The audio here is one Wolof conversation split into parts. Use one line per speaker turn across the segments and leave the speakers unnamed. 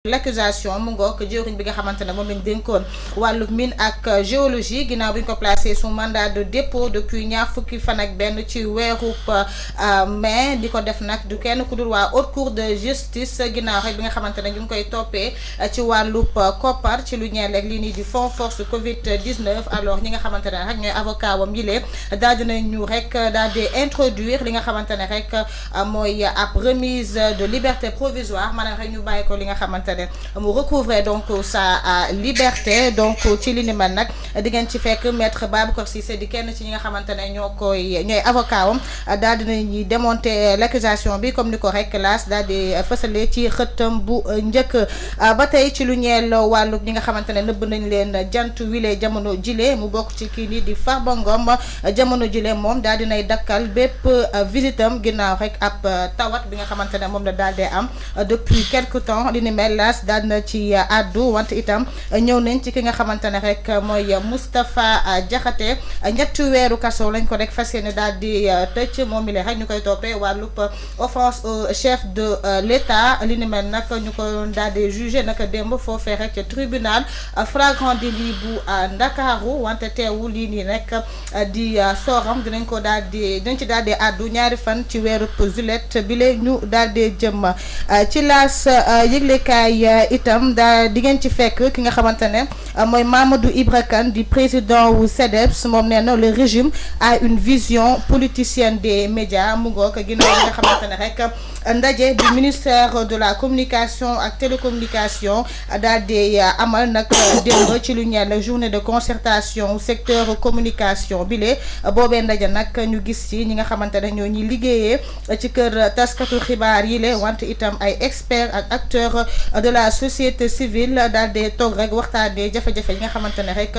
l'accusation mu ngoog jëwriñ bi nga xamante ne moom lañ dénkoon wàllu mine ak géologie ginnaaw bi ñu ko placé sous mandat de dépôt depuis ñaar fukki fan ak benn ci weerub mai di ko def nag du kenn ku dul waa haute cour de justice ginnaaw rek bi nga xamante ne ñu ngi koy toppee ci wàllub koppar ci lu ñeel ak lii nii di fonds force Covid 19 alors ñi nga xamante ne rek ñooy avocat wam yilee daal dinañu rek daal di introduire li nga xamante ne rek mooy ab remise de liberté provisoire maanaam rek ñu bàyyi ko li nga xamante mu recouvrer donc sa liberté donc ci li ni mel nag di ngeen ci fekk maître Babacar Cissé di kenn ci ñi nga xamante ne ñooy avocat wam daal dinañuy démonter l'accusation bi comme ni ko rek laas daal di fësale ci xëttam bu njëkk ba tey ci lu ñeel wàllu ñi nga xamante ne nëbb nañ leen jant wile jamono jile mu bokk ci kii nii di Farba Ngom jamono jile moom daal dinay dakkal bépp visitam ginnaaw rek ab tawat bi nga xamante ne moom la daal di am depuis quelque temps li ni mel laas daal na ci àddu wante itam ñëw nañ ci ki nga xamante ne rek mooy Moustapha Diakhaté ñetti weeru kaso lañ ko rek fas yéene daal di tëj moom mi le rek ñu koy toppee wàllub offense au chef de l'État li ni mel nag ñu ko daal di jugé naka démb foofee rek ca tribunal flagrant délit bu Ndakaaru wante teewu lii nii rek di sooram dinañ ci daal di àddu ñaari fan ci weeru juillet bi le ñu daal di jëm ci laas yëglekaay itam di ngeen ci fekk ki nga xamante ne mooy Mamadou Ibra Kane di président wu CDEPS moom nee na le régime a une vision politicienne des médias mu ngoog ginnaaw li nga xamante ne rek ndaje du ministère de la communication ak télécommunication daal di amal nag démb ci lu ñeel journée de concertation secteur communication bile boobee ndaje nag ñu gis ci ñi nga xamante ne ñoo ñuy liggéeyee ci kër taskatu xibaar yi le wante itam ay experts ak acteurs de la société civile daal di toog rek waxtaanee jafe-jafe yi nga xamante ne rek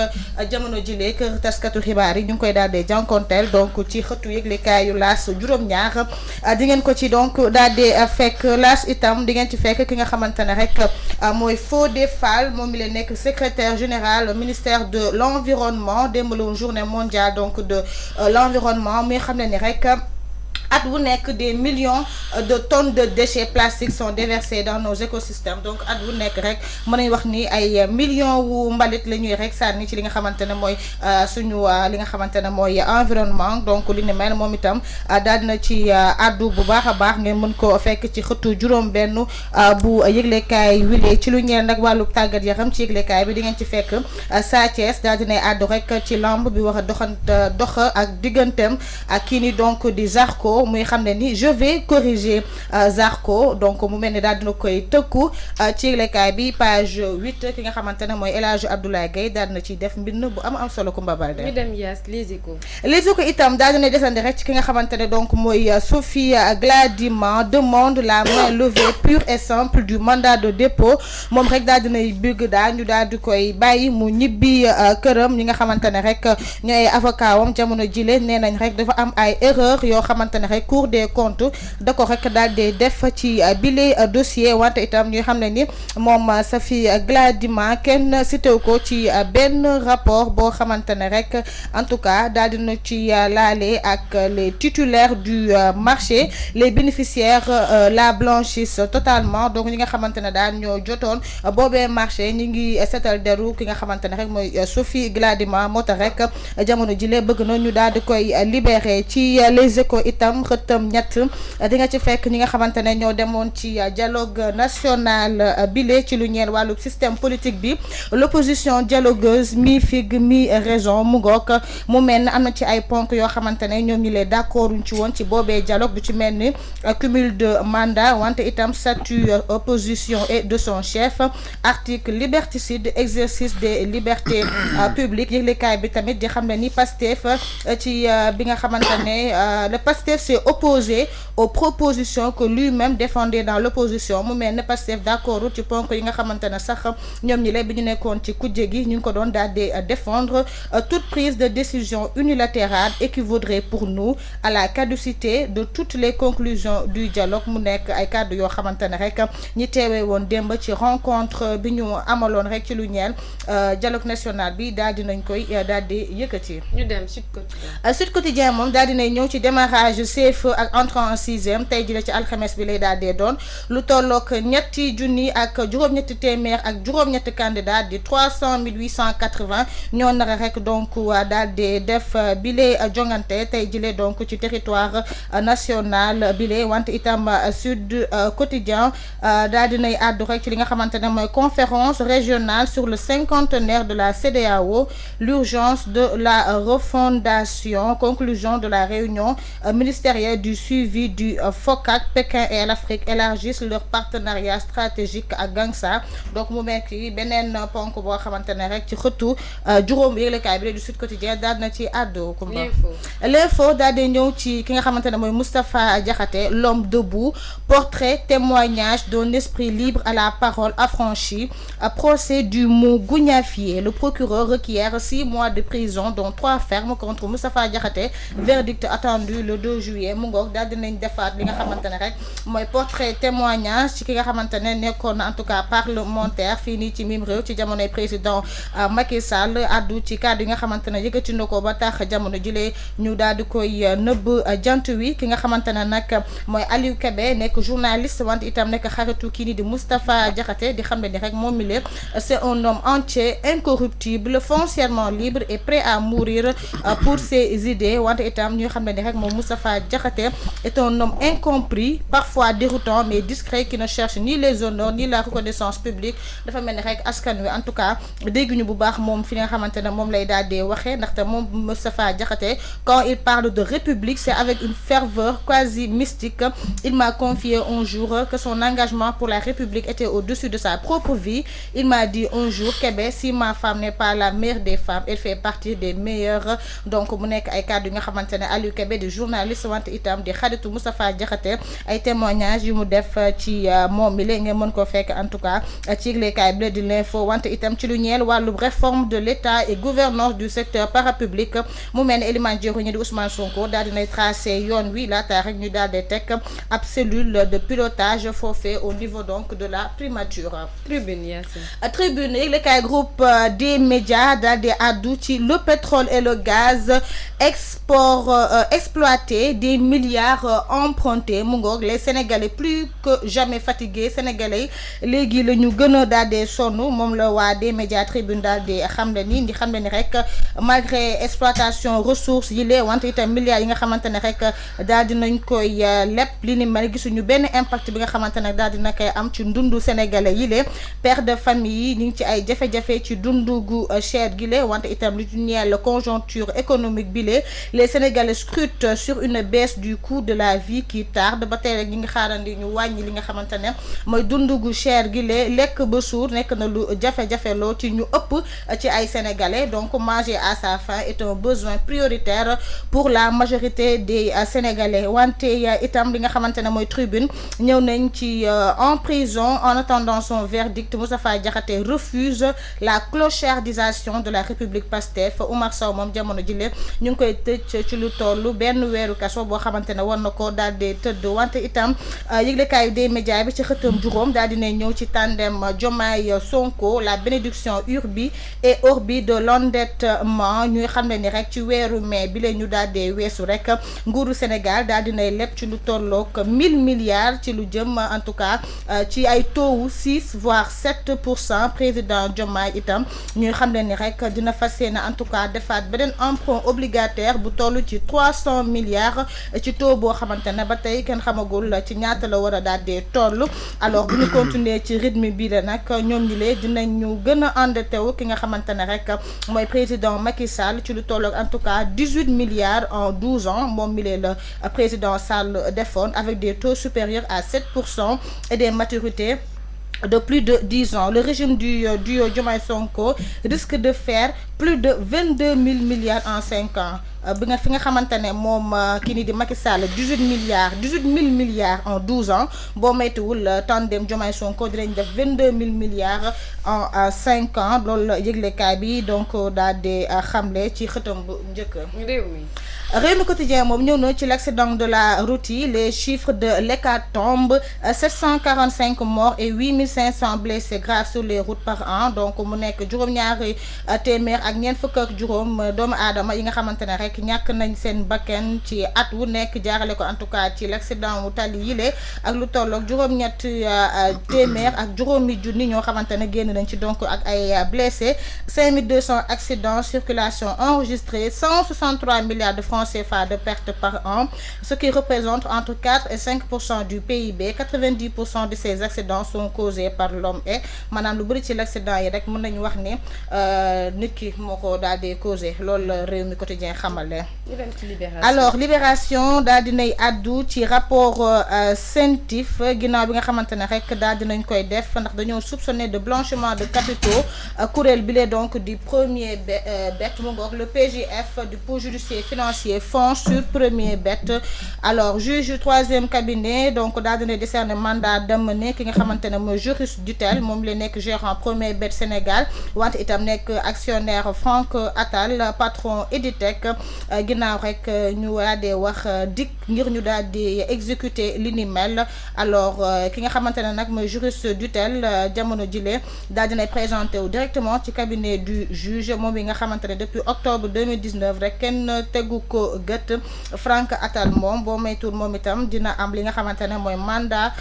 jamono jile kër taskatu xibaar yi ñu ngi koy daal di jànkonteel donc ci xëtu yëglekaayu laas juróom-ñaar di ngeen ko ci donc daal di fekk laas itam di ngeen ci fekk ki nga xamante ne rek mooy Fodé Fall moom mi la nekk secrétaire général ministère de l'environnement démb la journée mondiale donc de l'environnement muy xam ne ni rek. at bu nekk des millions de tonnes de déchets plastiques sont déversés dans nos écosystèmes donc at bu nekk rek mën nañu wax ni ay millions wu mbalit la ñuy rek sànni ci li nga xamante ne mooy suñu li nga xamante ne mooy environnement donc li ni mel moom itam daal na ci addu bu baax a baax ngeen mën ko fekk ci xëtu juróom-benn bu yëglekaay wile ci lu ñeel nag wàllu tàggat yaram ci yëglekaay bi di ngeen ci fekk Sa Thiès daal dinay addu rek ci lamb bi wax a dox ak digganteem ak kii ni donc di Zarko muy xam ne ni je vais corriger Zarko donc mu mel ni daal dina koy tëkku ci yëglekaay bi page 8 ki nga xamante ne mooy El Hadj Abdoulaye Gueye daal dina ciy def mbind bu am solo Kumba Balde.
ñu dem Yaas Les
Échos itam daal dina desandi rek ci ki nga xamante ne donc mooy Sophie Gladima demande la main levée pure et simple du mandat de dépôt moom rek daal dinay bëgg daal ñu daal di koy bàyyi mu ñibbi këram ñi nga xamante ne rek ñooy avocat wam jamono jile nee nañ rek dafa am ay erreur yoo xamante ne rek Cour des comptes da ko rek daal di def ci bile dossier wante itam ñuy xam ne ni moom Sophie Gladima kenn cité ko ci benn rapport boo xamante ne rek en tout cas daal dina ci laale ak les titulaires du marché les bénéficiaires la blanchissent totalement donc ñi nga xamante ne daal ñoo jotoon boobee marché ñi ngi seetal deru ki nga xamante ne rek mooy Sophie Gladima moo tax rek jamono jile bëgg na ñu daal di koy libérer ci Les Échos itam xëttam ñett di nga ci fekk ñi nga xamante ne ñoo demoon ci dialogue national bile ci lu ñeel wàllu système politique bi l'opposition dialogueuse mi figue mi raison mu ngoog mu mel ni am na ci ay ponk yoo xamante ne ñoom ñi lee d'accorduñ ci woon ci boobee dialogue bu ci mel ni cumul de mandat wante itam statut opposition et de son chef article liberticide exercice des libertés publiques yëglekaay bi tamit di xam ne ni Pastef ci bi nga xamante ne le Pastef s'est opposé aux propositions que lui-même défendait dans l'opposition mu mel ne Pastef d'accord ci ponk yi nga xamante ne sax ñoom ñi lee bi ñu nekkoon ci kujje gi ñu ngi ko doon daal di défendre toute prise de décision unilatérale équivaudrait pour nous à la caducité de toutes les conclusions du dialogue mu nekk ay kàddu yoo xamante ne rek ñi teewee woon démb ci rencontre bi ñu amaloon rek ci lu ñeel dialogue national bi daal dinañ koy daal di yëkkati.
ñu dem Sud Quotidien.
Sud Quotidien moom daal dinay ñëw ci démarrage CFE ak entrant en sixième tey jii la ci alxames bi lay daal dee doon lu tollook ñetti junni ak juróom-ñetti téeméer ak juróom-ñetti candidat di 300 880 ñoo nar a rek donc daal di def bile jongante tey jile donc ci territoire national bile wante itam Sud Quotidien daal dinay àddu rek ci li nga xamante ne mooy conférence régionale sur le cinquantenaire de la CEDEAO, l'urgence de la refondation, conclusion de la réunion ministérielle du suivi du FOCAC. Pékin et l'Afrique élargissent leur partenariat stratégique ak Gangsa. Donc mu nekk beneen ponk boo xamante ne rek ci xëtu juróom yëglekaay bi du Sud Quotidien daal na ci àddu Kumba. L'info daal di ñëw ci ki nga xamante ne mooy Moustapha Diakhaté, l'homme debout, portrait témoignage d'un esprit libre à la parole affranchi, procès du mot gougnafier. Le procureur requiert 6 mois de prison dont 3 fermes contre Moustapha Diakhaté. Verdict attendu le 2 juillet mu ngoog daal dinañ defaat li nga xamante ne rek mooy portrait témoignage ci ki nga xamante ne nekkoon en tout cas parlementaire fii nii ci mim réew ci jamonoy président Macky Sall addu ci kàddu yi nga xamante ne yëkkati na ko ba tax jamono jilee ñu daal di koy nëbb jant wi ki nga xamante ne nag mooy Aliou Kébé nekk journaliste wante itam nekk xaritu kii nii di Moustapha Diakhaté di xam ne ni rek moom mi lépp c'est un homme entier incorruptible foncièrement libre et prêt à mourir pour ses idées wante itam ñu xam ne ni rek moom Moustapha Diakhaté est un homme incompris parfois déroutant mais discret qui ne cherche ni les honneurs ni la reconnaissance publique dafa mel ni rek askan wi en tout cas dégguñu bu baax moom fi nga xamante ne moom lay daal di waxee ndaxte moom Moustapha Diakhaté quand il parle de république c'est avec une ferveur quasi mystique. Il m'a confié un jour que son engagement pour la république était au-dessus de sa propre vie. Il m'a dit un jour Kébé, si ma femme n'est pas la meilleure des femmes, elle fait partie des meilleures. Donc mu nekk ay kàddu yi nga xamante ne Aliou Kébé di journaliste wante itam di xaritu Moustapha Diakhaté ay témoignages yu mu def ci moom mi léegi ngeen mën koo fekk en tout cas ci yëglekaay bi di l'info wante itam ci lu ñeel wàllu réforme de l'État et gouvernance du secteur parapublic mu mel ne Elimane Diéro ñi di Ousmane Sonko daal dinay tracé yoon wi laata rek ñu daal di teg ab cellule de pilotage foofee au niveau donc de la primature. Tribune yëglekaay groupe des médias daal di àddu ci le pétrole et le gaz exploité des milliards empruntés mu ngoog les Sénégalais plus que jamais fatigués Sénégalais léegi la ñu gën a daal di sonn moom la waa des médias Tribune daal di xamle ni di xamle ni rek malgré exploitation ressources yi lee wante itam milliards yi nga xamante ne rek daal dinañ koy lépp li ni mel gisuñu benn impact bi nga xamante ne daal dina koy am ci ndundu sénégalais yi lee père de famille yi ñu ngi ci ay jafe-jafe ci dundu gu cher gi lee wante itam li ñu ñeel conjoncture économique bi lee les Sénégalais scrutent sur une baisse du coût de la vie qui tarde ba tey rek ñi ngi xaarandi ñu wàññi li nga xamante ne mooy dundu gu cher gi lee lekk ba suur nekk na lu jafe-jafe loo ci ñu ëpp ci ay Sénégalais donc manger à sa faim est un besoin prioritaire pour la majorité des Sénégalais wante itam li nga xamante ne mooy Tribune ñëw nañ ci en prison en attendant son verdict Moustapha Diakhaté refuse la clochardisation de la République Pastef Oumar Sow moom jamono jile ñu ngi koy tëj ci lu tollu benn weeru kaso boo xamante ne war na ko daal di tëdd wante itam yëglekaayu des médias bi ci xëtam juróom daal dina ñëw ci tandem Diomaye Sonko la bénédiction urbi et orbi de l'endettement ñuy xam ne ni rek ci weeru mai bi la ñu daal di weesu rek nguuru Sénégal daal dinay lépp ci lu tollook 1000 milliards ci lu jëm en tout cas ci ay taux wu 6 voire 7% président Diomaye itam ñuy xam ne ni rek dina fas yéene en tout cas defaat beneen emprunt obligataire bu toll ci 300 milliards ci taux boo xamante ne ba tey kenn xamagul ci ñaata la war a daal di toll alors bu ñu continuer ci rythme bii la nag ñoom ñi lee dinañu gën a endetté wu ki nga xamante ne rek mooy président Macky Sall ci lu tollook en tout cas 18 milliards en 12 ans moom mi lee la président Sall defoon avec des taux supérieurs à 7% et des maturités de plus de 10 ans. Le régime du duo Diomaye Sonko risque de faire plus de 22 000 milliards en 5 ans. bi nga fi nga xamante ne moom kii nii di Macky Sall 18 000 milliards en 12 ans boo moytuwul tandem Diomaye Sonko dinañ def 22 000 milliards en 5 ans loolu yëglekaay bi donc daal di xamle ci xëtam bu njëkk. Rewmi Quotidien moom ñëw na ci l'accident de la route yi les chiffres de l'hécatombe 745 morts et 8500 blessés graves sur les routes par an donc mu nekk juróom-ñaari téeméer ak ñeent fukk ak juróom doomu aadama yi nga xamante ne rek ñàkk nañ seen bakkan ci at wu nekk jaarale ko en tout cas ci l'accident wu tali yile ak lu tolloog juróom-ñett téeméer ak juróomi junni ñoo xamante ne génn nañ ci donc ak ay blessés 5200 accidents circulation enregistrés 163 milliards de francs CFA de pertes par an, ce qui représente entre 4 et 5% du PIB. 90% de ces accidents sont causés par l'homme et maanaam lu bëri ci l'accident yi rek mën nañu wax ne nit ki moo ko daal di causé loolu la Rewmi Quotidien xamal leen. Alors Libération daal dinay addu ci rapport CENTIF ginnaaw bi nga xamante ne rek daal dinañ koy def ndax dañoo soupçonné de blanchiment de capitaux kuréel bi lee donc du premier bet mu ngoog le PJF du pôle judiciaire financier fonds sur premier bet. Alors juge troisième cabinet donc daal dina décerner mandat d'amener ki nga xamante ne mooy Joris Dutel moom la nekk gérant premier bet Sénégal wante itam nekk actionnaire Franck Attal patron Editec ginnaaw rek ñu daal di wax dik ngir ñu daal di exécuter li ni mel. Alors ki nga xamante ne nag mooy Joris Dutel jamono jile daal dinay présenté wu directement ci cabinet du juge moom yi nga xamante ne depuis octobre 2019 rek kenn tegu ko gët. Franck Attal moom boo maytuur moom itam dina am li nga xamante ne mooy mandat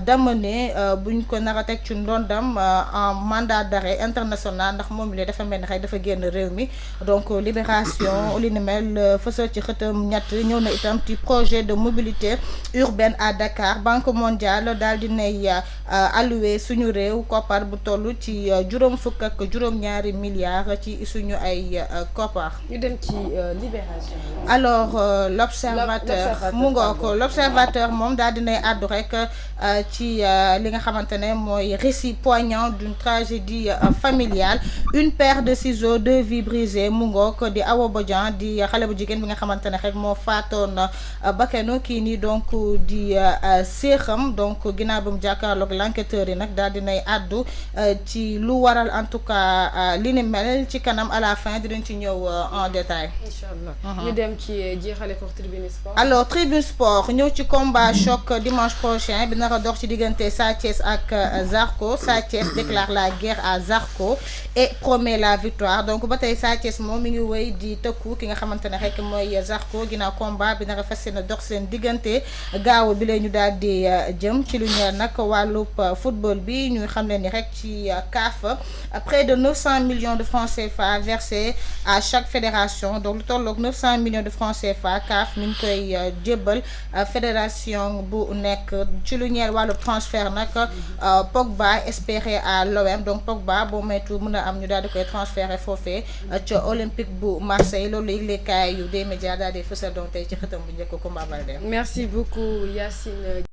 d'amener buñ ko nar a teg ci ndondam en mandat d'arrêt international ndax moom li dafa mel ni xëy dafa génn réew mi. Donc Libération li ni mel fësal ci xëtam ñett ñëw na itam ci projet de mobilité urbaine à Dakar Banque mondiale daal dinay alloué suñu réew koppar bu toll ci juróom fukk ak juróom-ñaari milliards ci suñu ay koppar.
ñu dem ci Libération.
Alors l'observateur mu ngoo ko l'observateur moom daal dinay àddu rek ci li nga xamante ne mooy récit poignant d'une tragédie familiale une paire de ciseaux deux vies brisées mu ngoo ko di Awa Bodian di xale bu jigéen bi nga xamante ne rek moo faatoon bakkanu kii nii donc di séexam donc ginnaaw ba mu jàkkaarloog l'enquêteur yi nag daal dinay àddu ci lu waral en tout cas li ni mel ci kanam à la fin dinañ ci ñëw en détail.
Inch'Allah. ñu dem ci jeexale ko Tribune Sport.
Alors Tribune Sport ñëw ci combat choc dimanche prochain bi nar a dox ci diggante Sa Thiès ak Zarko. Sa Thiès déclare la guerre à Zarko et promet la victoire donc ba tey Sa Thiès moom mi ngi wéy di tëkku ki nga xamante ne rek mooy Zarko ginnaaw combat bi nar a fas yéene dox seen diggante gaaw bi la ñu daal di jëm ci lu ñeel nag wàllub football bi ñu xam ne ni rek ci CAF près de 900 millions de francs CFA versés à chaque fédération donc lu tolloog 900 millions de francs CFA CAF mi ngi koy jébbal fédération bu nekk ci lu ñeel wàllu transfert nag Pogba espéré à l'OM donc Pogba boo moytu mën a am ñu daal di koy transféré foofee ca Olympique bu Marseille loolu yëglekaay yu des médias daal di fësal doon tey ci xëtam bu njëkk Kumba Baldé.
Merci beaucoup Yacine.